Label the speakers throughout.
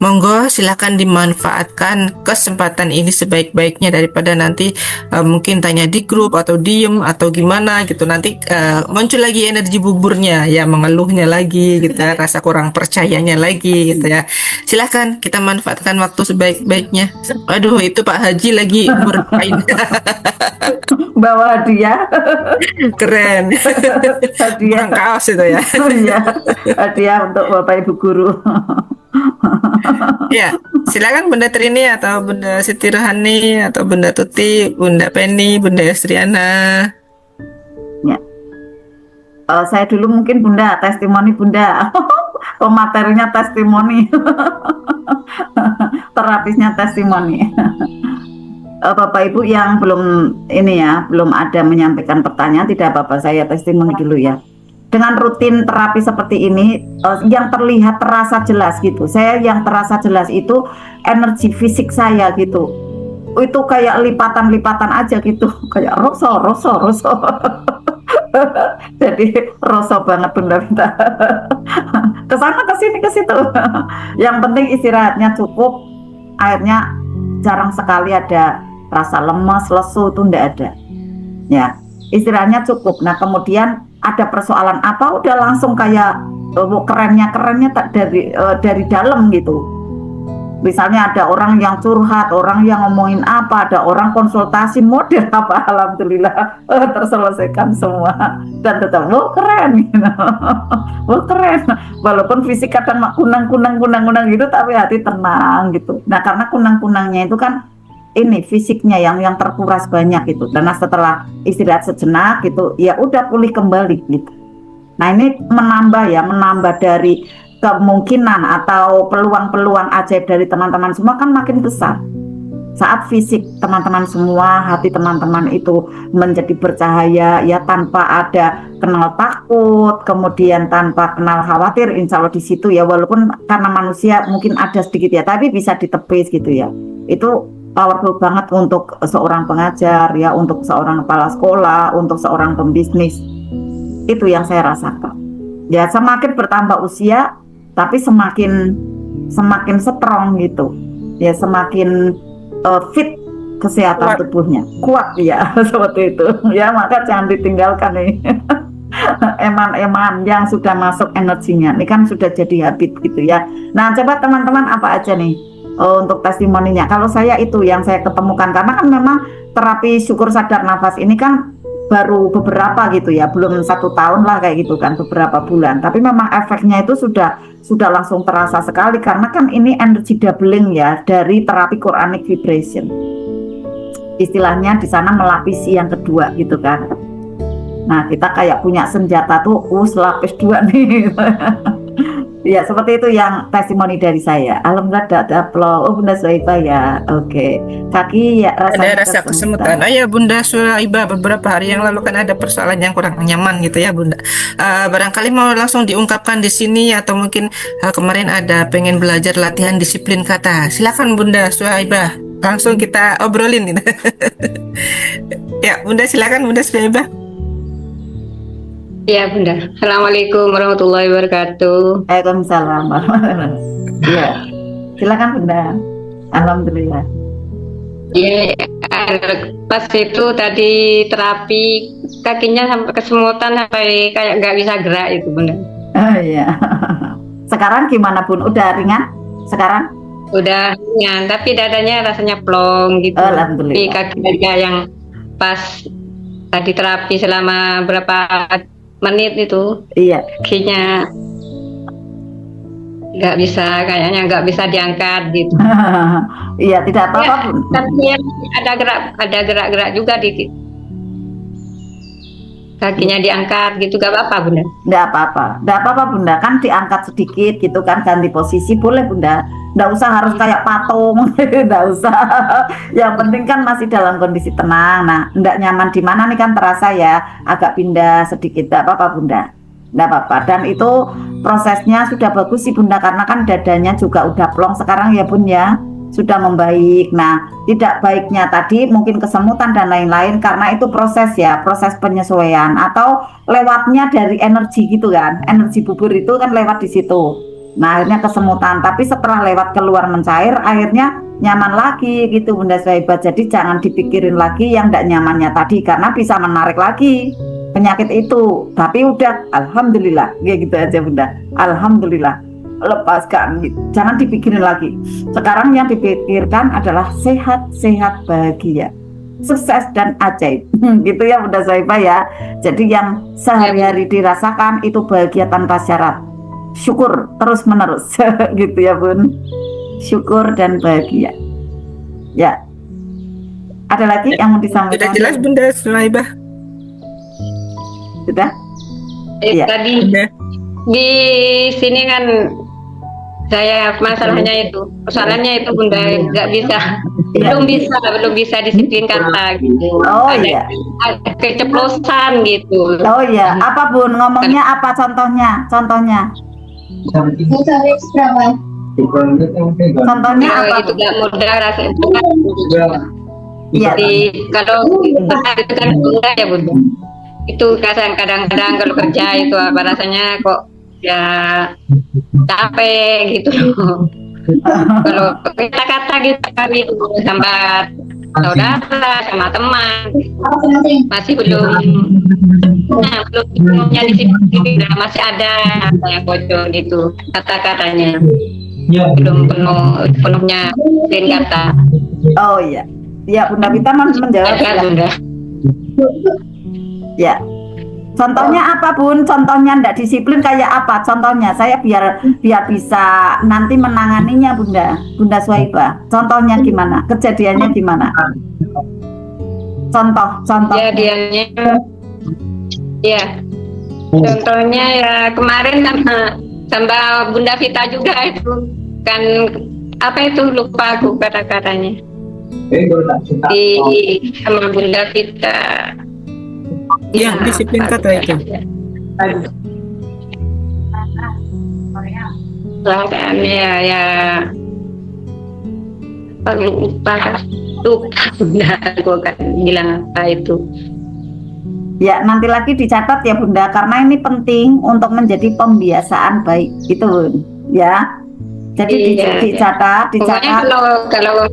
Speaker 1: Monggo silakan dimanfaatkan kesempatan ini sebaik-baiknya daripada nanti mungkin tanya di grup atau diem atau gimana gitu. Nanti muncul lagi energi buburnya ya, mengeluhnya lagi gitu ya, rasa kurang percayanya lagi gitu ya. Silakan kita manfaatkan waktu sebaik-baiknya. Aduh, itu Pak Haji lagi bermain.
Speaker 2: Bawa hadiah.
Speaker 1: Keren.
Speaker 2: Hadiah.
Speaker 1: Bukan kaos itu ya.
Speaker 2: Iya, hadiah untuk Bapak Ibu guru.
Speaker 1: Ya, silakan Bunda Trini atau Bunda Siti Rohani atau Bunda Tuti, Bunda Penny, Bunda Estriana.
Speaker 2: Ya. Saya dulu mungkin Bunda, testimoni Bunda. Oh, materinya testimoni. Terapisnya testimoni. Bapak Ibu yang belum ini ya, belum ada menyampaikan pertanyaan, tidak apa-apa, saya testimoni dulu ya. Dengan rutin terapi seperti ini, yang terlihat terasa jelas gitu. Saya yang terasa jelas itu energi fisik saya gitu. Itu kayak lipatan-lipatan aja gitu, kayak roso. Jadi roso banget Bunda Vita. Kesana kesini ke situ. Yang penting istirahatnya cukup, akhirnya jarang sekali ada rasa lemas, lesu, itu enggak ada. Ya, istirahatnya cukup. Nah, kemudian ada persoalan apa, udah langsung kayak kerennya tak dari dalam gitu. Misalnya ada orang yang curhat, orang yang ngomongin apa, ada orang konsultasi model apa, alhamdulillah terselesaikan semua dan tetap keren gitu. Keren. Walaupun fisik kadang kunang gitu, tapi hati tenang gitu. Nah, karena kunang-kunangnya itu kan ini fisiknya yang terkuras banyak gitu. Dan setelah istirahat sejenak gitu, ya udah pulih kembali gitu. Nah, ini menambah dari kemungkinan atau peluang-peluang ajaib dari teman-teman semua kan makin besar. Saat fisik teman-teman semua, hati teman-teman itu menjadi bercahaya ya, tanpa ada kenal takut, kemudian tanpa kenal khawatir, insya Allah di situ ya, walaupun karena manusia mungkin ada sedikit ya, tapi bisa ditepis gitu ya. Itu powerful banget untuk seorang pengajar ya, untuk seorang kepala sekolah, untuk seorang pembisnis. Itu yang saya rasakan. Ya, semakin bertambah usia, tapi semakin strong gitu. Ya, semakin fit kesehatan tubuhnya, kuat ya. Seperti itu. Ya, maka jangan ditinggalkan nih. Eman-eman yang sudah masuk energinya. Ini kan sudah jadi habit gitu ya. Nah, coba teman-teman apa aja nih untuk testimoninya. Kalau saya itu yang saya ketemukan, karena kan memang terapi syukur sadar nafas ini kan baru beberapa gitu ya, belum 1 tahun lah kayak gitu kan, beberapa bulan. Tapi memang efeknya itu sudah langsung terasa sekali, karena kan ini energy doubling ya dari terapi Quranic vibration. Istilahnya di sana melapisi yang kedua gitu kan. Nah, kita kayak punya senjata tuh, lapis 2 nih. Ya, seperti itu yang testimoni dari saya. Alhamdulillah ada aplaus. Oh, Bunda Suhaibah ya. Oke. Kaki ya rasanya
Speaker 1: Ada rasa kesemutan. Ya Bunda Suhaibah, beberapa hari yang lalu kan ada persoalan yang kurang nyaman gitu ya Bunda. Barangkali mau langsung diungkapkan di sini, atau mungkin kemarin ada pengen belajar latihan disiplin kata. Silakan Bunda Suhaibah, langsung kita obrolin gitu. Ya Bunda, silakan Bunda Suhaibah.
Speaker 3: Ya Bunda. Assalamualaikum warahmatullahi wabarakatuh.
Speaker 2: Waalaikumsalam. Ya, silakan Bunda. Alhamdulillah.
Speaker 3: Ya, pas itu tadi terapi kakinya sampai kesemutan, sampai kayak nggak bisa gerak itu Bunda.
Speaker 2: Oh iya. Sekarang gimana Bun? Udah ringan? Sekarang?
Speaker 3: Udah ringan, tapi dadanya rasanya plong gitu.
Speaker 2: Alhamdulillah.
Speaker 3: Di kaki aja yang pas tadi terapi selama berapa menit itu,
Speaker 2: iya,
Speaker 3: kakinya kayaknya nggak bisa diangkat gitu.
Speaker 2: Iya, tidak apa-apa
Speaker 3: ya,
Speaker 2: Bun.
Speaker 3: tapi ada gerak-gerak juga dikit. Kakinya diangkat gitu, gak apa-apa Bunda?
Speaker 2: Nggak apa-apa Bunda, kan diangkat sedikit gitu kan, ganti posisi boleh Bunda. Nggak usah harus kayak patung, nggak usah. Yang penting kan masih dalam kondisi tenang. Nah, nggak nyaman di mana nih kan terasa ya, agak pindah sedikit, nggak apa-apa Bunda. Nggak apa-apa, dan itu prosesnya sudah bagus sih Bunda, karena kan dadanya juga udah plong sekarang ya Bun ya, sudah membaik. Nah, tidak baiknya tadi mungkin kesemutan dan lain-lain, karena itu proses ya, proses penyesuaian atau lewatnya dari energi gitu kan, energi bubur itu kan lewat di situ. Nah akhirnya kesemutan, tapi setelah lewat keluar mencair akhirnya nyaman lagi gitu Bunda Swaibah. Jadi jangan dipikirin lagi yang tidak nyamannya tadi, karena bisa menarik lagi penyakit itu. Tapi udah alhamdulillah, ya gitu aja Bunda, alhamdulillah, lepaskan gitu. Jangan dipikirin lagi. Sekarang yang dipikirkan adalah sehat-sehat bahagia, sukses dan ajaib. Gitu ya Bunda Swaibah ya. Jadi yang sehari-hari dirasakan itu bahagia tanpa syarat, syukur terus menerus. Gitu ya Bun, syukur dan bahagia ya. Ada lagi yang mau
Speaker 1: Sudah
Speaker 2: disampaikan?
Speaker 1: jelas Bunda Swaibah?
Speaker 2: Sudah? Iya.
Speaker 3: Tadi
Speaker 1: Sudah.
Speaker 3: di sini kan saya masalahnya itu, persoalannya itu Bunda nggak bisa,
Speaker 2: Iya.
Speaker 3: belum bisa disiplin kata gitu.
Speaker 2: Oh
Speaker 3: ada,
Speaker 2: iya.
Speaker 3: ada keceplosan gitu.
Speaker 2: Oh iya, apa Bun? Ngomongnya apa contohnya? Contohnya? Contohnya
Speaker 3: Nah,
Speaker 2: apa?
Speaker 3: itu nggak mudah rasanya.
Speaker 2: Iya.
Speaker 3: Jadi kalau itu kan enggak ya Bunda. Itu kadang-kadang kalau kerja itu apa rasanya kok ya capek gitu loh. Kalau kata-kata gitu kami sama saudara sama teman masih belum punya disiplin, masih ada yang bocor gitu kata-katanya, belum penuhnya disiplin kata.
Speaker 2: Oh iya. Ya Bunda Vita menjawab
Speaker 3: Kan
Speaker 2: ya.
Speaker 3: Bunda.
Speaker 2: Ya. Contohnya apa Bun? Contohnya ndak disiplin kayak apa? Contohnya saya biar bisa nanti menanganinya Bunda Swaibah. Contohnya gimana? Kejadiannya gimana? Contoh.
Speaker 3: Kejadiannya ya contohnya ya kemarin sama Bunda Vita juga itu kan, apa itu lupa aku kata-katanya di sama Bunda Vita.
Speaker 1: Yang disiplin kata itu.
Speaker 3: Lainnya ya lupa Bunda, aku kan bilang apa itu.
Speaker 2: Ya, nanti lagi dicatat ya Bunda, karena ini penting untuk menjadi pembiasaan baik itu Bun. Ya. Jadi
Speaker 3: Iya,
Speaker 2: dicatat.
Speaker 3: Pokoknya kalau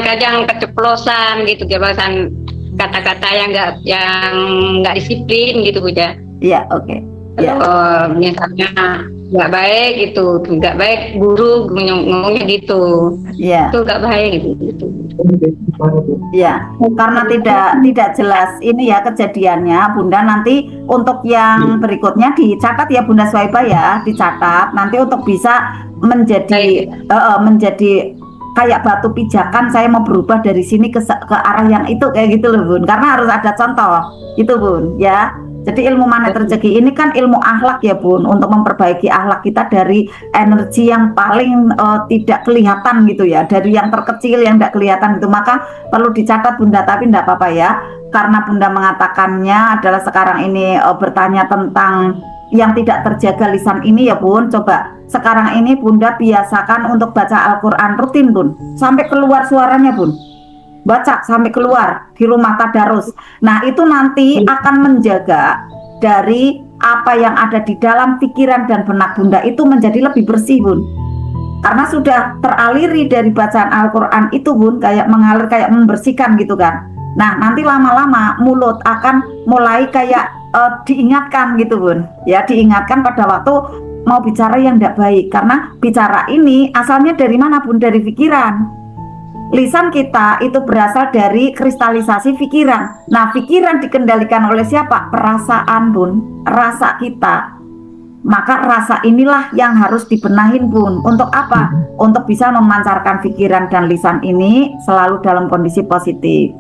Speaker 3: kadang keceplosan gitu, keceplosan kata-kata yang nggak disiplin gitu Bunda.
Speaker 2: Iya, oke. Ya.
Speaker 3: Misalnya nggak baik gitu, nggak baik guru ngomongnya gitu,
Speaker 2: Iya.
Speaker 3: itu nggak baik gitu.
Speaker 2: Ya, karena tidak jelas ini ya kejadiannya Bunda. Nanti untuk yang berikutnya dicatat ya Bunda Swaibah ya, dicatat nanti untuk bisa menjadi kayak batu pijakan. Saya mau berubah dari sini ke arah yang itu kayak gitu loh Bun, karena harus ada contoh itu Bun ya. Jadi ilmu manet rezeki ini kan ilmu akhlak ya Bun, untuk memperbaiki akhlak kita dari energi yang paling tidak kelihatan gitu ya, dari yang terkecil yang tidak kelihatan itu. Maka perlu dicatat Bunda, tapi tidak apa-apa ya, karena Bunda mengatakannya adalah sekarang ini bertanya tentang yang tidak terjaga lisan ini ya Bun. Coba sekarang ini Bunda biasakan untuk baca Al-Quran rutin Bun, sampai keluar suaranya Bun, baca sampai keluar di rumah tadarus. Nah itu nanti akan menjaga dari apa yang ada di dalam pikiran dan benak Bunda itu menjadi lebih bersih Bun, karena sudah teraliri dari bacaan Al-Quran itu Bun, kayak mengalir, kayak membersihkan gitu kan. Nah nanti lama-lama mulut akan mulai kayak diingatkan gitu Bun ya, diingatkan pada waktu mau bicara yang tidak baik, karena bicara ini asalnya dari mana Bun? Dari pikiran. Lisan kita itu berasal dari kristalisasi pikiran. Nah, pikiran dikendalikan oleh siapa? Perasaan Bun, rasa kita. Maka rasa inilah yang harus dibenahin Bun. Untuk apa? Untuk bisa memancarkan pikiran dan lisan ini selalu dalam kondisi positif.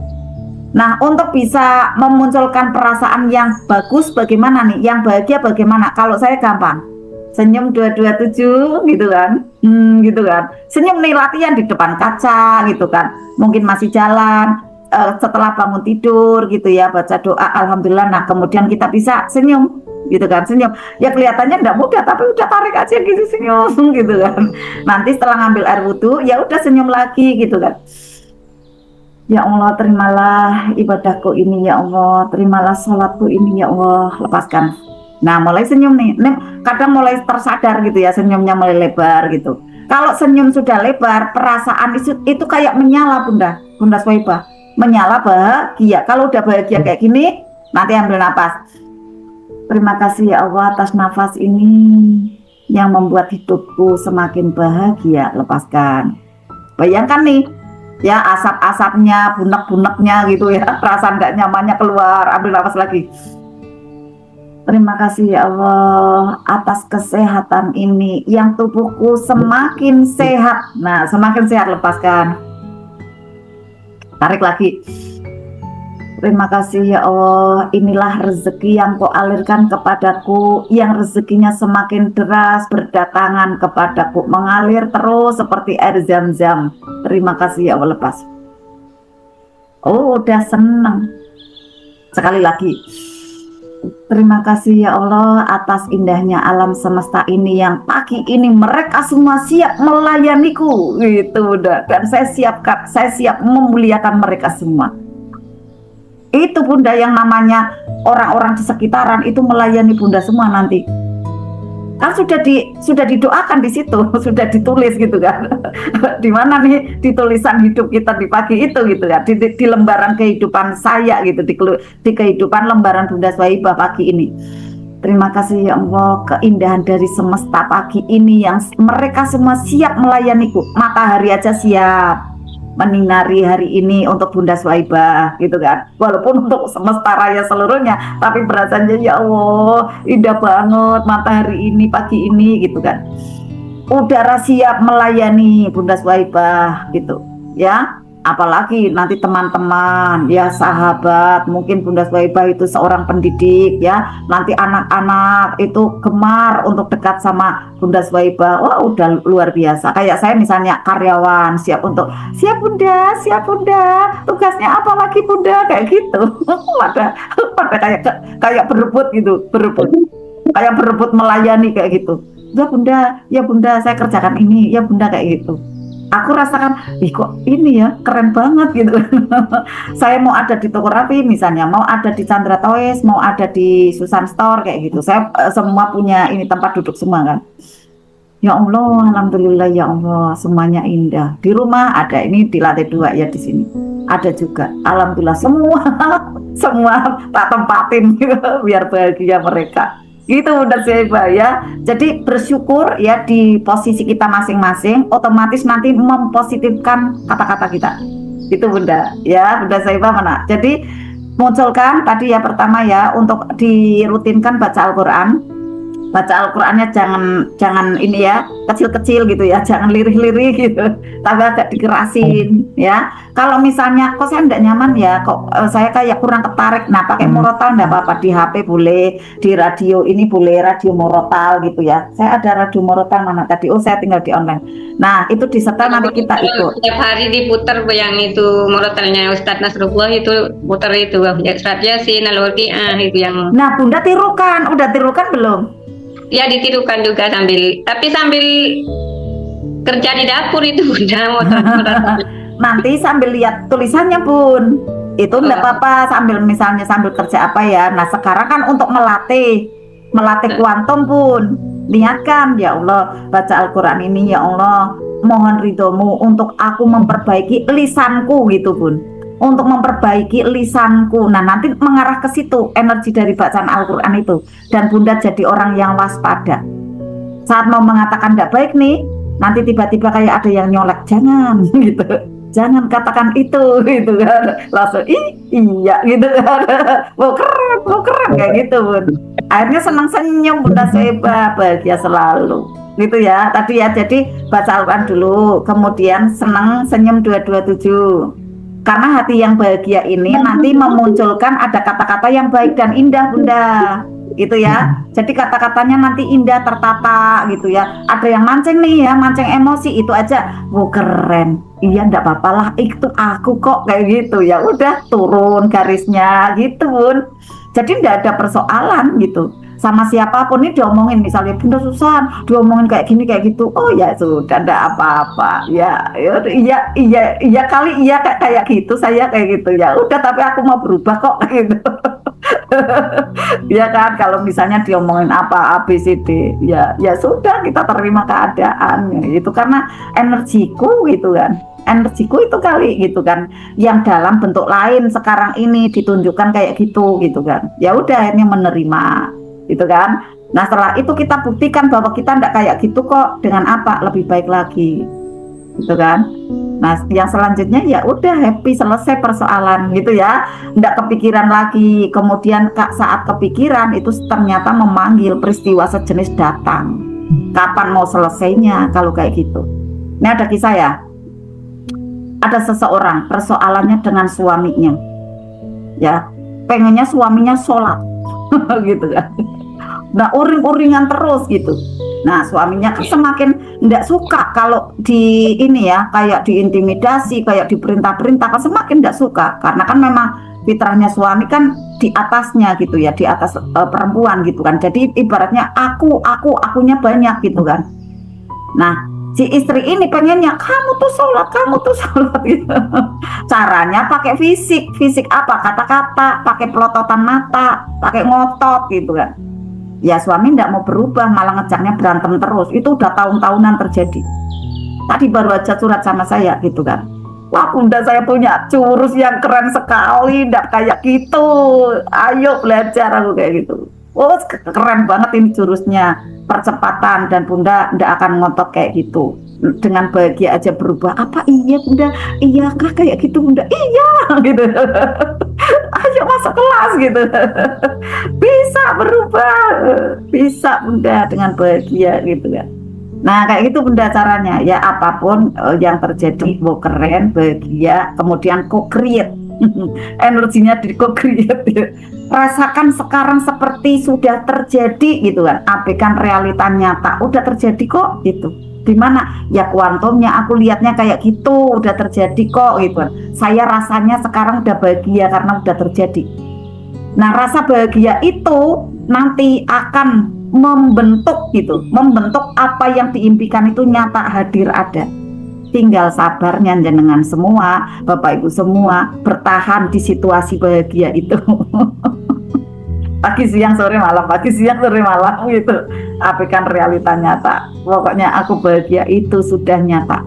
Speaker 2: Nah, untuk bisa memunculkan perasaan yang bagus bagaimana nih? Yang bahagia bagaimana? Kalau saya gampang, senyum 227 gitu kan, gitu kan. Senyum nih, latihan di depan kaca gitu kan. Mungkin masih jalan, setelah bangun tidur gitu ya, baca doa alhamdulillah. Nah kemudian kita bisa senyum gitu kan, senyum. Ya kelihatannya enggak mudah, tapi udah tarik aja gitu senyum gitu kan. Nanti setelah ngambil air wudhu, ya udah senyum lagi gitu kan. Ya Allah, terimalah ibadahku ini ya Allah, terimalah sholatku ini ya Allah. Lepaskan Nah, mulai senyum nih. Kadang mulai tersadar gitu ya, senyumnya mulai lebar gitu. Kalau senyum sudah lebar, perasaan itu kayak menyala, Bunda Swaibah. Menyala bahagia. Kalau udah bahagia kayak gini, nanti ambil napas. Terima kasih ya Allah atas nafas ini yang membuat hidupku semakin bahagia. Lepaskan. Bayangkan nih, ya asap-asapnya, bunek-buneknya gitu ya, perasaan nggak nyamannya keluar. Ambil nafas lagi. Terima kasih ya Allah atas kesehatan ini yang tubuhku semakin sehat. Nah, semakin sehat, lepaskan. Tarik lagi. Terima kasih ya Allah, inilah rezeki yang kau alirkan kepadaku, yang rezekinya semakin deras berdatangan kepadaku, mengalir terus seperti air zam-zam. Terima kasih ya Allah, lepas. Oh, udah senang. Sekali lagi. Terima kasih ya Allah atas indahnya alam semesta ini yang pagi ini mereka semua siap melayaniku. Gitu udah. Dan saya siap memuliakan mereka semua. Itu Bunda yang namanya orang-orang di sekitaran itu melayani Bunda semua nanti. Kan sudah didoakan di situ, sudah ditulis gitu kan. Di mana nih di tulisan hidup kita di pagi itu gitu ya, di lembaran kehidupan saya gitu, di kehidupan lembaran Bunda Swaibah pagi ini. Terima kasih ya Allah, keindahan dari semesta pagi ini yang mereka semua siap melayaniku. Matahari aja siap menyinari hari ini untuk Bunda Swaibah gitu kan, walaupun untuk semesta raya seluruhnya, tapi berasanya ya Allah indah banget matahari ini pagi ini gitu kan. Udara siap melayani Bunda Swaibah gitu ya. Apalagi nanti teman-teman ya, sahabat, mungkin Bunda Swaibah itu seorang pendidik ya, nanti anak-anak itu gemar untuk dekat sama Bunda Swaibah. Wah, udah luar biasa. Kayak saya misalnya karyawan, siap Bunda, tugasnya apa lagi Bunda, kayak gitu. pada kayak berebut gitu, kayak berebut melayani kayak gitu. Ya Bunda, saya kerjakan ini, ya Bunda, kayak gitu. Aku rasakan, kok ini ya keren banget gitu. Saya mau ada di Toko Rapi misalnya, mau ada di Chandra Toys, mau ada di Susan Store kayak gitu. Saya semua punya ini tempat duduk semua kan. Ya Allah, alhamdulillah ya Allah, semuanya indah. Di rumah ada, ini di lantai 2 ya, di sini ada juga. Alhamdulillah semua tak tempatin gitu, biar bahagia mereka. Gitu Bunda Swaibah ya. Jadi bersyukur ya di posisi kita masing-masing, otomatis nanti mempositifkan kata-kata kita. Itu Bunda ya, Bunda Swaibah mana. Jadi munculkan tadi ya, pertama ya, untuk dirutinkan baca Al-Qur'an. Baca Al-Qur'annya jangan ini ya, kecil-kecil gitu ya, jangan lirih-lirih gitu, tapi agak dikerasin ya. Kalau misalnya kok saya tidak nyaman ya, kok saya kayak kurang tertarik, nah pakai murotal enggak apa-apa, di HP boleh, di radio ini boleh, radio murotal gitu ya. Saya ada radio murotal mana tadi, saya tinggal di online. Nah itu disetel, nanti kita ikut.
Speaker 3: Setiap hari diputar yang itu murotalnya Ustadz Nasrullah, itu putar itu Surat Yasin, Al-Waqiah itu yang.
Speaker 2: Nah Bunda tirukan, udah tirukan belum?
Speaker 3: Ya ditirukan juga sambil kerja di dapur itu Bunda.
Speaker 2: Nanti sambil lihat tulisannya Bun, itu enggak apa-apa, misalnya sambil kerja apa ya. Nah sekarang kan untuk melatih kuantum Bun, niatkan ya Allah, baca Al-Quran ini ya Allah, mohon ridhomu untuk aku memperbaiki lisanku gitu Bun, untuk memperbaiki lisanku. Nah nanti mengarah ke situ energi dari bacaan Al-Quran itu, dan Bunda jadi orang yang waspada. Saat mau mengatakan tidak baik nih, nanti tiba-tiba kayak ada yang nyolek, jangan gitu, jangan katakan itu gitu kan, langsung iya gitu kan, mau keren kayak gitu Bun. Akhirnya senang senyum Bunda Swaibah, bahagia selalu gitu ya. Tadi ya, jadi baca Al-Quran dulu, kemudian senang senyum 227. Karena hati yang bahagia ini nanti memunculkan ada kata-kata yang baik dan indah Bunda, gitu ya. Jadi kata-katanya nanti indah, tertata gitu ya. Ada yang mancing nih ya, mancing emosi, itu aja, keren. Iya ndak apa-apa lah, itu aku kok kayak gitu ya. Udah turun garisnya gitu Bun. Jadi ndak ada persoalan gitu. Sama siapapun ini diomongin, misalnya Bunda Susan diomongin kayak gini kayak gitu, oh ya sudah, enggak apa-apa ya, iya kali iya kayak gitu, saya kayak gitu ya udah, tapi aku mau berubah kok gitu. Ya kan, kalau misalnya diomongin apa A B C D, ya sudah, kita terima keadaan itu karena energiku gitu kan. Energiku itu kali gitu kan, yang dalam bentuk lain sekarang ini ditunjukkan kayak gitu kan. Ya udah, akhirnya menerima gitu kan. Nah, setelah itu kita buktikan bahwa kita enggak kayak gitu kok, dengan apa? Lebih baik lagi gitu kan. Nah, yang selanjutnya ya udah, happy, selesai persoalan gitu ya. Nggak kepikiran lagi. Kemudian saat kepikiran itu ternyata memanggil peristiwa sejenis datang. Kapan mau selesainya kalau kayak gitu? Ini ada kisah ya. Ada seseorang persoalannya dengan suaminya. Ya, pengennya suaminya sholat gitu kan. Nah, uring-uringan terus gitu. Nah, suaminya kan semakin nggak suka kalau di ini ya, kayak diintimidasi, kayak diperintah-perintah, kan semakin nggak suka, karena kan memang fitrahnya suami kan di atasnya gitu ya, di atas perempuan gitu kan. Jadi ibaratnya akunya banyak gitu kan. Nah, si istri ini pengennya kamu tuh sholat gitu. Caranya pakai fisik apa, kata-kata, pakai pelototan mata, pakai ngotot gitu kan. Ya, suami tidak mau berubah, malah ngejaknya berantem terus. Itu udah tahun-tahunan terjadi. Tadi baru aja surat sama saya gitu kan. Wah, bunda, saya punya jurus yang keren sekali, tidak kayak gitu. Ayo belajar, aku kayak gitu. Oh, keren banget ini jurusnya, percepatan, dan bunda tidak akan ngotot kayak gitu. Dengan bahagia aja berubah. Apa iya bunda? Iya kah kayak gitu bunda? Iya gitu. Ayo masuk kelas gitu. Bisa berubah, bisa bunda, dengan bahagia gitu kan. Nah, kayak gitu bunda caranya ya. Apapun yang terjadi, mau keren, bahagia, kemudian co-create. Energinya di co-create ya. Rasakan sekarang seperti sudah terjadi gitu kan. Abaikan realita nyata, udah terjadi kok gitu. Dimana ya kuantumnya, aku lihatnya kayak gitu, udah terjadi kok gitu kan. Saya rasanya sekarang udah bahagia karena udah terjadi. Nah, rasa bahagia itu nanti akan membentuk apa yang diimpikan itu nyata, hadir, ada. Tinggal sabarnya jenengan semua, Bapak Ibu semua, bertahan di situasi bahagia itu. Pagi siang sore malam gitu. Abaikan realita nyata. Pokoknya aku bahagia itu sudah nyata.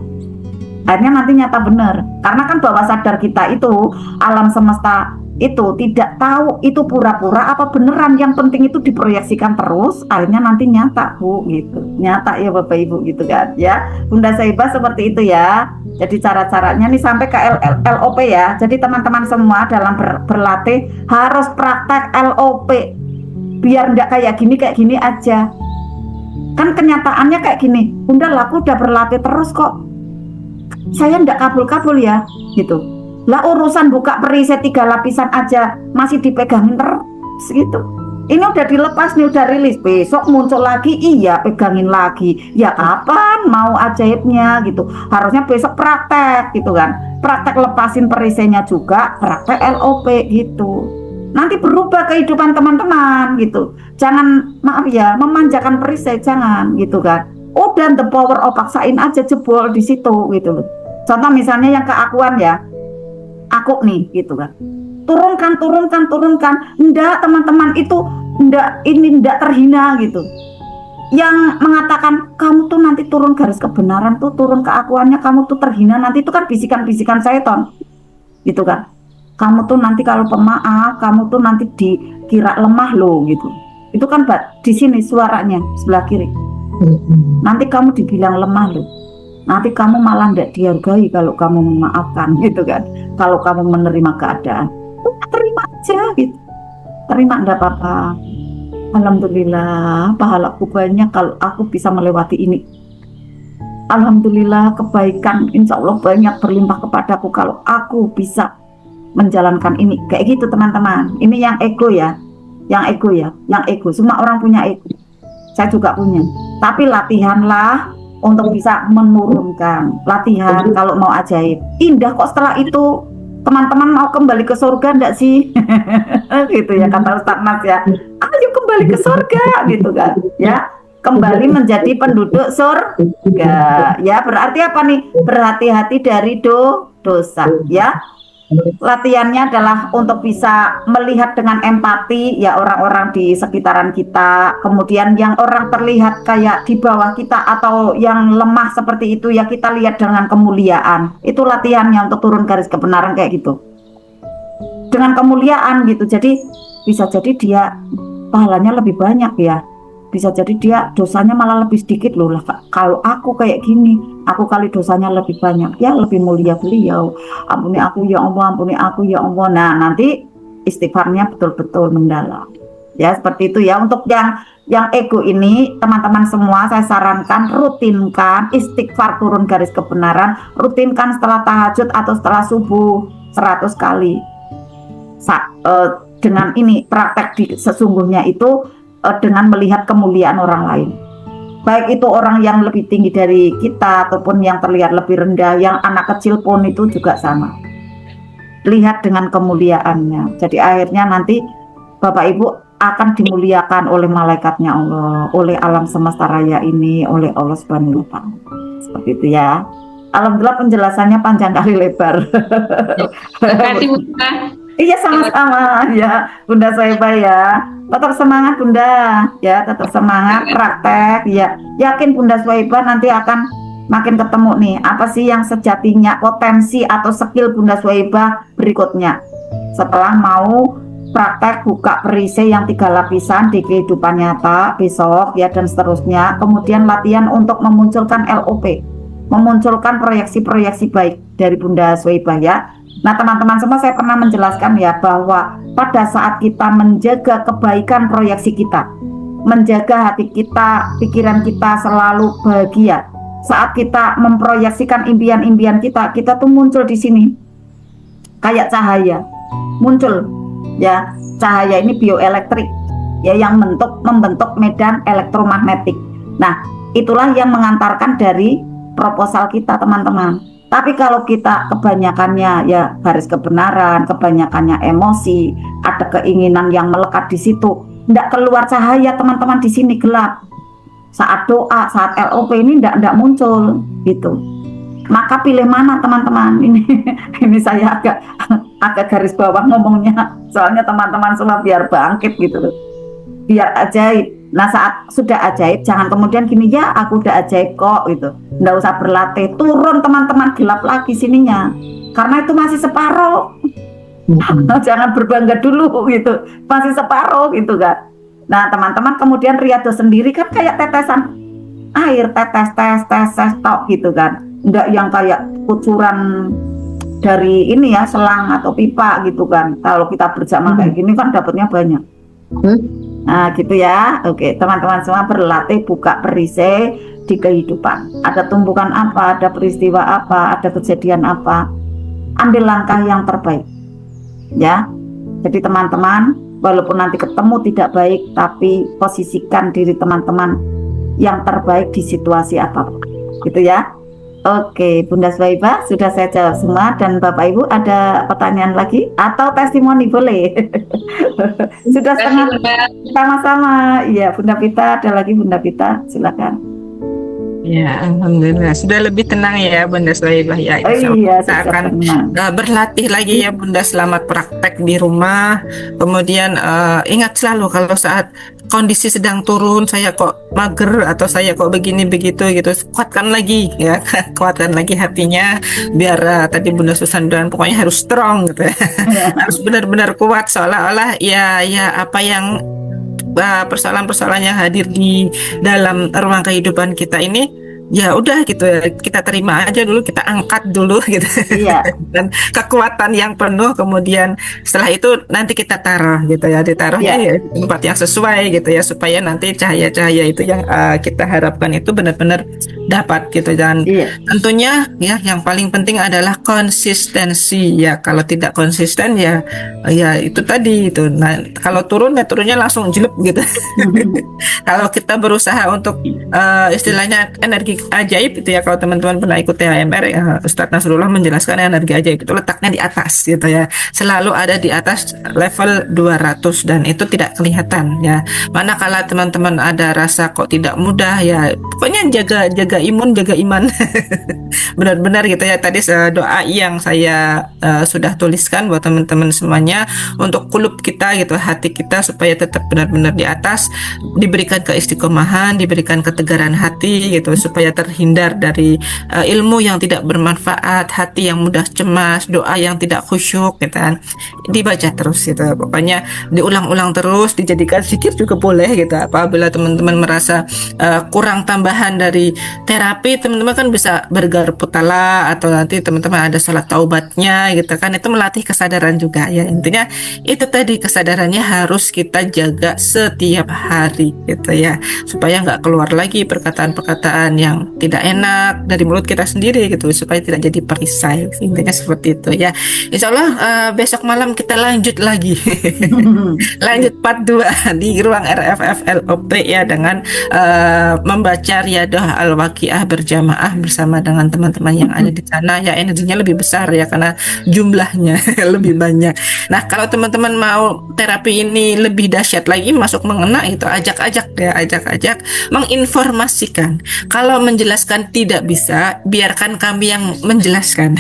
Speaker 2: Akhirnya nanti nyata benar. Karena kan bawah sadar kita itu, alam semesta itu tidak tahu itu pura-pura apa beneran. Yang penting itu diproyeksikan terus, akhirnya nanti nyata Bu gitu. Nyata ya Bapak Ibu gitu kan ya. Bunda Saibah seperti itu ya. Jadi cara-caranya nih sampai ke LOP ya. Jadi teman-teman semua dalam berlatih harus praktek LOP. Biar enggak kayak gini aja. Kan kenyataannya kayak gini. Bunda, aku udah berlatih terus kok. Saya enggak kabul-kabul ya gitu. Lah urusan buka perisai 3 lapisan aja masih dipegangin terus gitu. Ini udah dilepas nih, udah rilis, besok muncul lagi, iya pegangin lagi. Ya kapan mau ajaibnya gitu. Harusnya besok praktek gitu kan. Praktek lepasin perisainya juga, praktek LOP gitu. Nanti berubah kehidupan teman-teman gitu. Jangan, maaf ya, memanjakan perisai, jangan gitu kan. Udah the power of paksain aja, jebol di situ gitu loh. Contoh misalnya yang keakuan ya. Aku nih gitu kan. Turunkan. Enggak, teman-teman, itu enggak terhina gitu. Yang mengatakan kamu tuh nanti turun garis kebenaran tuh, turun keakuannya, kamu tuh terhina, nanti itu kan bisikan-bisikan setan. Gitu kan. Kamu tuh nanti kalau pemaaf, kamu tuh nanti dikira lemah loh gitu. Itu kan di sini suaranya sebelah kiri. Nanti kamu dibilang lemah loh. Nanti kamu malah tidak dihargai kalau kamu memaafkan gitu kan. Kalau kamu menerima keadaan, terima aja gitu. Terima, enggak apa-apa. Alhamdulillah, pahalaku banyak kalau aku bisa melewati ini. Alhamdulillah, kebaikan insya Allah banyak berlimpah kepadaku kalau aku bisa menjalankan ini. Kayak gitu teman-teman. Ini yang ego ya. Yang ego. Semua orang punya ego. Saya juga punya. Tapi latihanlah untuk bisa menurunkan. Latihan kalau mau ajaib. Indah kok setelah itu. Teman-teman mau kembali ke surga enggak sih? Gitu ya kata Ustaz Mas ya. Ayo kembali ke surga gitu kan. Ya, kembali menjadi penduduk surga. Ya, berarti apa nih? Berhati-hati dari dosa ya. Latihannya adalah untuk bisa melihat dengan empati ya orang-orang di sekitaran kita. Kemudian yang orang terlihat kayak di bawah kita atau yang lemah seperti itu ya kita lihat dengan kemuliaan. Itu latihannya untuk turun garis kebenaran kayak gitu. Dengan kemuliaan gitu. Jadi bisa jadi dia pahalanya lebih banyak ya. Bisa jadi dia dosanya malah lebih sedikit loh. Kalau aku kayak gini, aku kali dosanya lebih banyak, ya lebih mulia beliau. Ampuni aku ya Allah, ampuni aku ya Allah. Nah nanti istighfarnya betul-betul mendalam. Ya seperti itu ya. Untuk yang ego ini teman-teman semua saya sarankan rutinkan istighfar turun garis kebenaran, rutinkan setelah tahajud atau setelah subuh 100 kali. Dengan ini praktek di sesungguhnya itu dengan melihat kemuliaan orang lain. Baik itu orang yang lebih tinggi dari kita ataupun yang terlihat lebih rendah, yang anak kecil pun itu juga sama. Lihat dengan kemuliaannya. Jadi akhirnya nanti Bapak Ibu akan dimuliakan oleh malaikatnya Allah, oleh alam semesta raya ini, oleh Allah Subhanahu wa Ta'ala. Seperti itu ya. Alhamdulillah penjelasannya panjang kali lebar.
Speaker 3: Terima kasih Bunda.
Speaker 2: Iya sama-sama ya Bunda Soebah ya. Tetap semangat Bunda ya, tetap semangat praktek ya. Yakin Bunda Soebah nanti akan makin ketemu nih apa sih yang sejatinya potensi atau skill Bunda Soebah berikutnya. Setelah mau praktek buka perisai yang 3 lapisan di kehidupan nyata besok ya dan seterusnya. Kemudian latihan untuk memunculkan LOP, memunculkan proyeksi-proyeksi baik dari Bunda Soebah ya. Nah teman-teman semua saya pernah menjelaskan ya bahwa pada saat kita menjaga kebaikan proyeksi kita, menjaga hati kita, pikiran kita selalu bahagia. Saat kita memproyeksikan impian-impian kita, kita tuh muncul di sini kayak cahaya, muncul ya. Cahaya ini bioelektrik ya yang membentuk medan elektromagnetik. Nah itulah yang mengantarkan dari proposal kita teman-teman. Tapi kalau kita kebanyakannya ya garis kebenaran, kebanyakannya emosi, ada keinginan yang melekat di situ, tidak keluar cahaya teman-teman, di sini gelap. Saat doa, saat LOP ini tidak muncul gitu. Maka pilih mana teman-teman? Ini saya agak garis bawah ngomongnya, soalnya teman-teman semua biar bangkit gitu loh, biar ajaib. Nah saat sudah ajaib jangan kemudian gini ya aku udah ajaib kok gitu, nggak usah berlatih, turun teman-teman, gelap lagi sininya karena itu masih separuh. Jangan berbangga dulu gitu, masih separuh gitu kan. Nah teman-teman kemudian riado sendiri kan kayak tetesan air, tetes tok gitu kan, nggak yang kayak kucuran dari ini ya selang atau pipa gitu kan. Kalau kita berjamaah kayak gini kan dapatnya banyak. Nah gitu ya. Oke teman-teman semua berlatih buka perisai di kehidupan. Ada tumpukan apa, ada peristiwa apa, ada kejadian apa, ambil langkah yang terbaik ya. Jadi teman-teman walaupun nanti ketemu tidak baik, tapi posisikan diri teman-teman yang terbaik di situasi apapun gitu ya. Oke, Bunda Soebah sudah saya jawab semua, dan Bapak Ibu ada pertanyaan lagi atau testimoni boleh? Sudah setengah sama-sama. Iya, Bunda Pita ada lagi, Bunda Pita silakan.
Speaker 1: Ya, alhamdulillah sudah lebih tenang ya Bunda Soebah ya.
Speaker 2: Iya,
Speaker 1: Kita akan berlatih lagi ya Bunda. Selamat praktek di rumah. Kemudian ingat selalu kalau saat kondisi sedang turun, saya kok mager atau saya kok begini begitu gitu, kuatkan lagi ya, kuatkan lagi hatinya biar tadi Bunda Susan bilang pokoknya harus strong gitu ya. Harus benar-benar kuat, seolah-olah ya apa yang persoalan-persoalan yang hadir di dalam ruang kehidupan kita ini ya udah gitu ya, kita terima aja dulu, kita angkat dulu gitu. Iya. Dan kekuatan yang penuh, kemudian setelah itu nanti kita taruh gitu ya, ditaruhnya ya di tempat yang sesuai gitu ya, supaya nanti cahaya-cahaya itu yang kita harapkan itu benar-benar dapat gitu. Dan tentunya ya yang paling penting adalah konsistensi ya. Kalau tidak konsisten ya itu tadi itu. Nah kalau turun ya turunnya langsung jelek gitu. Kalau kita berusaha untuk istilahnya energi ajaib itu ya, kalau teman-teman pernah ikut THMR ya, Ustadz Nasrullah menjelaskan energi ajaib itu letaknya di atas gitu ya, selalu ada di atas level 200 dan itu tidak kelihatan ya. Manakala teman-teman ada rasa kok tidak mudah ya, pokoknya jaga imun, jaga iman. Benar-benar gitu ya, tadi doa yang saya sudah tuliskan buat teman-teman semuanya untuk kulub kita gitu, hati kita supaya tetap benar-benar di atas, diberikan keistiqomahan, diberikan ketegaran hati gitu, supaya terhindar dari ilmu yang tidak bermanfaat, hati yang mudah cemas, doa yang tidak khusyuk gitu kan, dibaca terus gitu, pokoknya diulang-ulang terus, dijadikan zikir juga boleh gitu. Apabila teman-teman merasa kurang tambahan dari terapi, teman-teman kan bisa bergarpu tala, atau nanti teman-teman ada sholat taubatnya gitu kan, itu melatih kesadaran juga ya. Intinya itu tadi, kesadarannya harus kita jaga setiap hari gitu ya, supaya nggak keluar lagi perkataan-perkataan yang tidak enak dari mulut kita sendiri gitu, supaya tidak jadi perisai. Intinya seperti itu ya. Insya Allah besok malam kita lanjut lagi lanjut part 2 di ruang RFFLOP ya, dengan membaca Riyadah Al-Waqiah berjamaah bersama dengan teman-teman yang ada di sana ya. Energinya lebih besar ya karena jumlahnya lebih banyak. Nah, kalau teman-teman mau terapi ini lebih dahsyat lagi, masuk mengena itu, ajak menginformasikan. Kalau menjelaskan tidak bisa, biarkan kami yang menjelaskan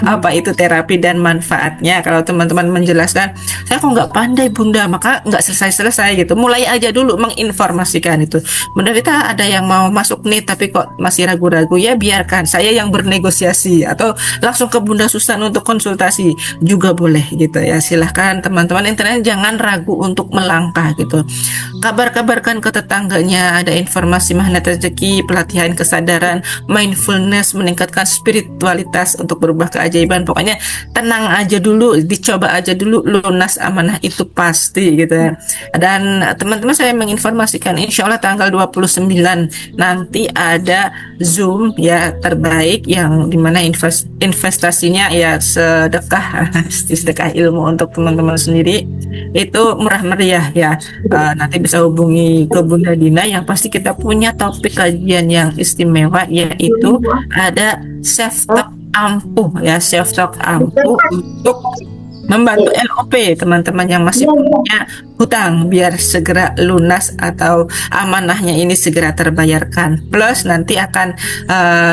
Speaker 1: apa itu terapi dan manfaatnya. Kalau teman-teman menjelaskan, saya kok nggak pandai Bunda, maka nggak selesai gitu. Mulai aja dulu menginformasikan itu. Bunda kita ada yang mau masuk nih tapi kok masih ragu-ragu, ya biarkan saya yang bernegosiasi, atau langsung ke Bunda Susan untuk konsultasi juga boleh gitu ya. Silahkan teman-teman, internet jangan ragu untuk melangkah gitu. Kabarkan ke tetangganya, ada informasi magnet rezeki, pelatihan kesadaran, mindfulness, meningkatkan spiritualitas untuk berubah keajaiban. Pokoknya tenang aja dulu, dicoba aja dulu, lunas amanah itu pasti gitu ya. Dan teman-teman, saya menginformasikan insya Allah tanggal 29 nanti ada Zoom ya terbaik, yang dimana investasinya ya sedekah ilmu untuk teman-teman sendiri, itu murah meriah ya. Nanti bisa hubungi ke Bunda Dina. Yang pasti kita punya topik kajian yang istimewa, yaitu ada self talk ampuh ya, self talk ampuh untuk membantu LOP teman-teman yang masih punya hutang biar segera lunas atau amanahnya ini segera terbayarkan. Plus nanti akan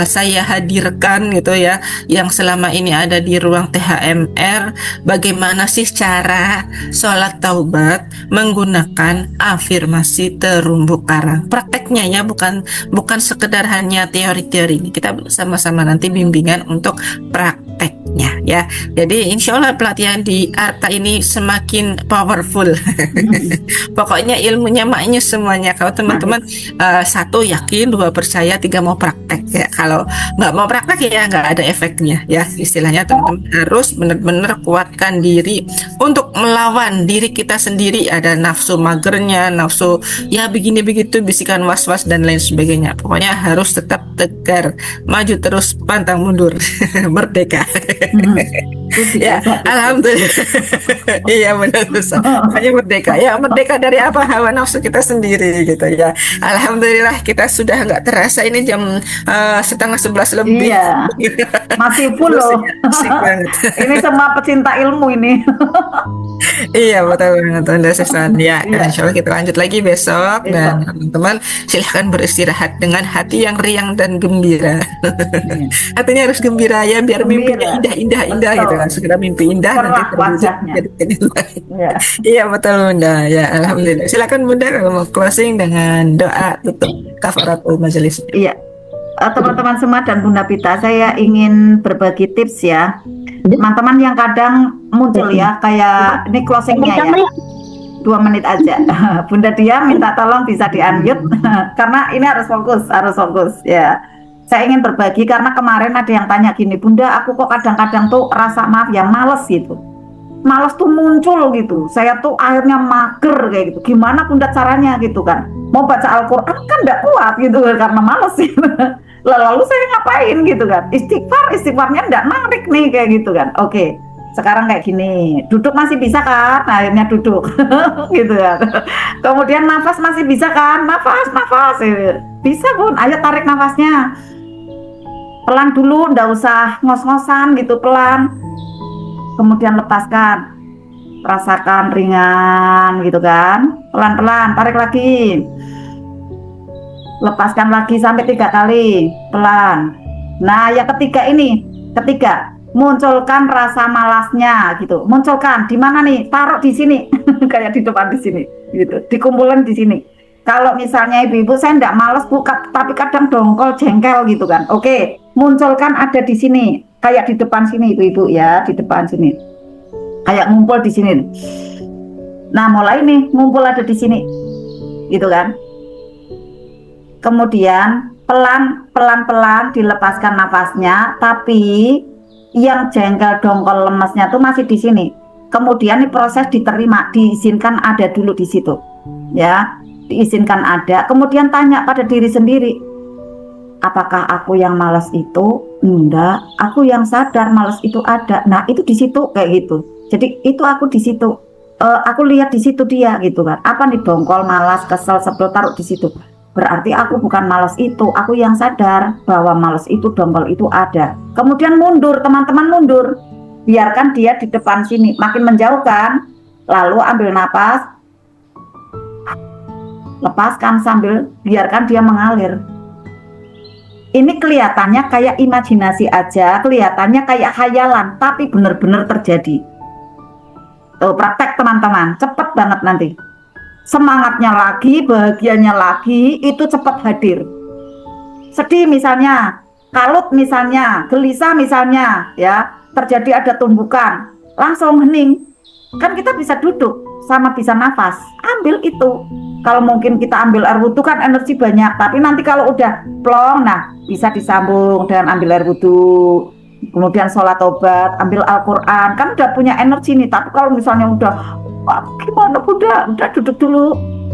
Speaker 1: saya hadirkan gitu ya, yang selama ini ada di ruang THMR, bagaimana sih cara sholat taubat menggunakan afirmasi terumbu karang. Prakteknya ya, bukan sekedar hanya teori-teori. Kita sama-sama nanti bimbingan untuk prakteknya ya. Jadi insya Allah pelatihan di Arta ini semakin powerful. Pokoknya ilmunya maknya semuanya. Kalau teman-teman satu yakin, dua percaya, tiga mau praktek ya. Kalau nggak mau praktek ya nggak ada efeknya ya. Istilahnya teman-teman harus benar-benar kuatkan diri untuk melawan diri kita sendiri. Ada nafsu magernya, nafsu ya begini begitu, bisikan was-was dan lain sebagainya. Pokoknya harus tetap tegar, maju terus, pantang mundur, merdeka. Ya, alhamdulillah. Iya benar Ustaz. Hanya merdeka. Ya, merdeka dari apa? Hawa nafsu kita sendiri gitu ya. Alhamdulillah kita sudah nggak terasa ini jam 10:30 lebih.
Speaker 2: Iya. Masih full loh. Ini semua pecinta ilmu ini.
Speaker 1: Iya betul banget Bunda Susan. Ya, insya Allah kita lanjut lagi besok. Dan teman-teman silahkan beristirahat dengan hati yang riang dan gembira. Hatinya harus gembira ya, biar mimpinya indah gitu kan. Segera mimpi indah nanti terwujud jadi baik. Iya betul Bunda. Ya alhamdulillah. Silakan Bunda kalau mau closing dengan doa tutup kafaratul majelis.
Speaker 2: Iya. Teman-teman semua dan Bunda Pita, saya ingin berbagi tips ya. Teman-teman yang kadang muncul ya, kayak ini closingnya ya, 2 menit aja. Bunda Dia minta tolong bisa di-unmute karena ini harus fokus ya. Saya ingin berbagi karena kemarin ada yang tanya gini, Bunda aku kok kadang-kadang tuh rasa maaf ya, males gitu. Males tuh muncul gitu. Saya tuh akhirnya mager kayak gitu. Gimana Bunda caranya gitu kan? Mau baca Al-Quran kan gak kuat gitu karena males gitu. Lalu saya ngapain gitu kan? Istighfarnya nggak narik nih kayak gitu kan? Oke, sekarang kayak gini, duduk masih bisa kan? Akhirnya duduk, gitu kan? Kemudian nafas masih bisa kan? Nafas, Bisa Bun, ayo tarik nafasnya. Pelan dulu, ndak usah ngos-ngosan gitu, pelan. Kemudian lepaskan. Rasakan ringan gitu kan. Pelan-pelan, tarik lagi. Lepaskan lagi sampai 3 kali, pelan. Nah, yang ketiga, munculkan rasa malasnya gitu. Munculkan di mana nih? Taruh di sini, kayak di depan di sini, gitu. Dikumpulin di sini. Kalau misalnya ibu-ibu saya enggak malas buka, tapi kadang dongkol jengkel gitu kan. Oke, munculkan ada di sini, kayak di depan sini ibu-ibu ya, di depan sini. Kayak ngumpul di sini. Nah, mulai nih ngumpul ada di sini, gitu kan. Kemudian pelan-pelan dilepaskan nafasnya, tapi yang jengkel dongkol lemesnya tuh masih di sini. Kemudian proses diterima, diizinkan ada dulu di situ, ya. Diizinkan ada, kemudian tanya pada diri sendiri, apakah aku yang malas itu? Enggak, aku yang sadar malas itu ada. Nah, itu di situ kayak gitu. Jadi itu aku di situ, aku lihat di situ dia gitu kan. Apa nih, dongkol, malas, kesel, sebel, taruh di situ. Berarti aku bukan malas itu, aku yang sadar bahwa malas itu, dongkol itu ada. Kemudian mundur, teman-teman mundur, biarkan dia di depan sini, makin menjauhkan. Lalu ambil napas. Lepaskan sambil biarkan dia mengalir. Ini kelihatannya kayak imajinasi aja, kelihatannya kayak khayalan, tapi benar-benar terjadi. Tuh, praktek teman-teman, cepet banget nanti. Semangatnya lagi, bahagianya lagi, itu cepat hadir. Sedih misalnya, kalut misalnya, gelisah misalnya, ya, terjadi ada tumbukan, langsung hening. Kan kita bisa duduk sama bisa nafas, ambil itu. Kalau mungkin kita ambil air wudhu kan energi banyak, tapi nanti kalau udah plong, nah bisa disambung dengan ambil air wudhu, kemudian sholat tobat, ambil Al-Quran, kan udah punya energi nih. Tapi kalau misalnya udah gimana Bunda, udah duduk dulu,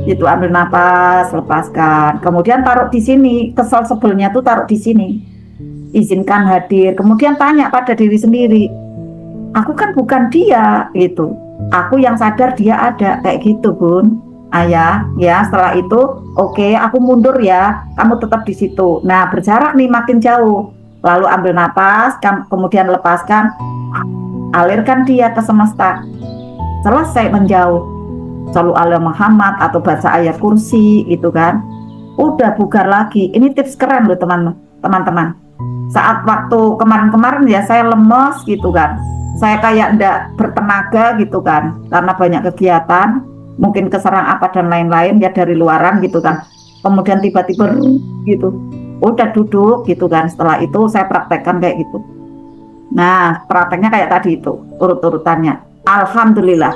Speaker 2: itu ambil nafas, lepaskan, kemudian taruh di sini, kesel sebelnya tuh taruh di sini, izinkan hadir, kemudian tanya pada diri sendiri, aku kan bukan dia, gitu, aku yang sadar dia ada, kayak gitu Bun. Ayah, ya setelah itu, oke, aku mundur ya, kamu tetap di situ. Nah, berjarak nih makin jauh. Lalu ambil napas, kemudian lepaskan, alirkan dia ke semesta. Selesai menjauh. Shallu ala Muhammad atau baca ayat kursi, gitu kan. Udah bugar lagi. Ini tips keren loh teman-teman. Saat waktu kemarin-kemarin ya saya lemes gitu kan. Saya kayak enggak bertenaga gitu kan, karena banyak kegiatan. Mungkin keserang apa dan lain-lain ya dari luaran gitu kan. Kemudian tiba-tiba gitu, udah duduk gitu kan. Setelah itu saya praktekkan kayak gitu. Nah, prakteknya kayak tadi itu, urut-urutannya. Alhamdulillah,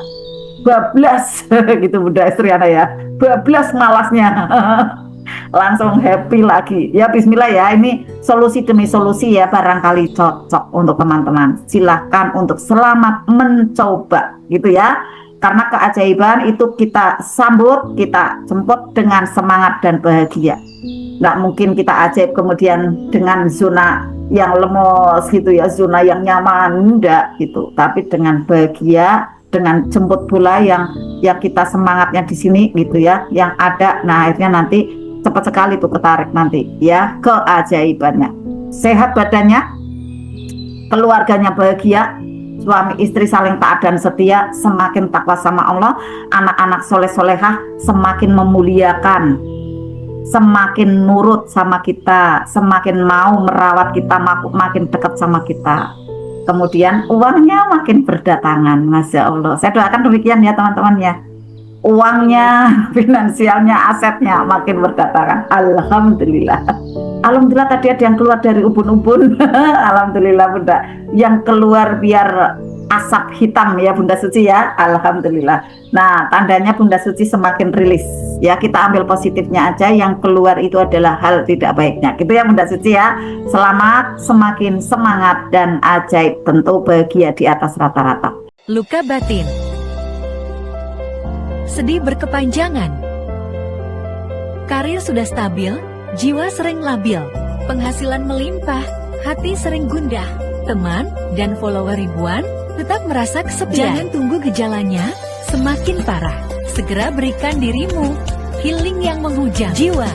Speaker 2: bablas gitu Bunda Estriana ya, bablas malasnya. Langsung happy lagi. Ya bismillah ya, ini solusi demi solusi ya, barangkali cocok untuk teman-teman. Silahkan untuk selamat mencoba gitu ya. Karena keajaiban itu kita sambut, kita jemput dengan semangat dan bahagia. Nggak mungkin kita ajaib kemudian dengan zona yang lemos gitu ya, zona yang nyaman, enggak gitu. Tapi dengan bahagia, dengan jemput bola yang kita semangatnya di sini gitu ya, yang ada. Nah akhirnya nanti cepat sekali tuh ketarik nanti ya keajaibannya. Sehat badannya, keluarganya bahagia, suami istri saling taat dan setia, semakin takwa sama Allah, anak-anak soleh-solehah semakin memuliakan, semakin nurut sama kita, semakin mau merawat kita, makin dekat sama kita. Kemudian uangnya makin berdatangan, Masya Allah. Saya doakan demikian ya teman-teman ya. Uangnya, finansialnya, asetnya makin berdatangan. Alhamdulillah. Alhamdulillah tadi ada yang keluar dari ubun-ubun. Alhamdulillah Bunda. Yang keluar biar asap hitam ya Bunda Suci ya. Alhamdulillah. Nah tandanya Bunda Suci semakin rilis. Ya kita ambil positifnya aja. Yang keluar itu adalah hal tidak baiknya. Gitu ya Bunda Suci ya. Selamat, semakin semangat dan ajaib. Tentu bahagia di atas rata-rata.
Speaker 4: Luka batin. Sedih berkepanjangan. Karir sudah stabil, jiwa sering labil, penghasilan melimpah, hati sering gundah, teman dan follower ribuan, tetap merasa kesepian. Jangan tunggu gejalanya semakin parah. Segera berikan dirimu healing yang menghujam jiwa.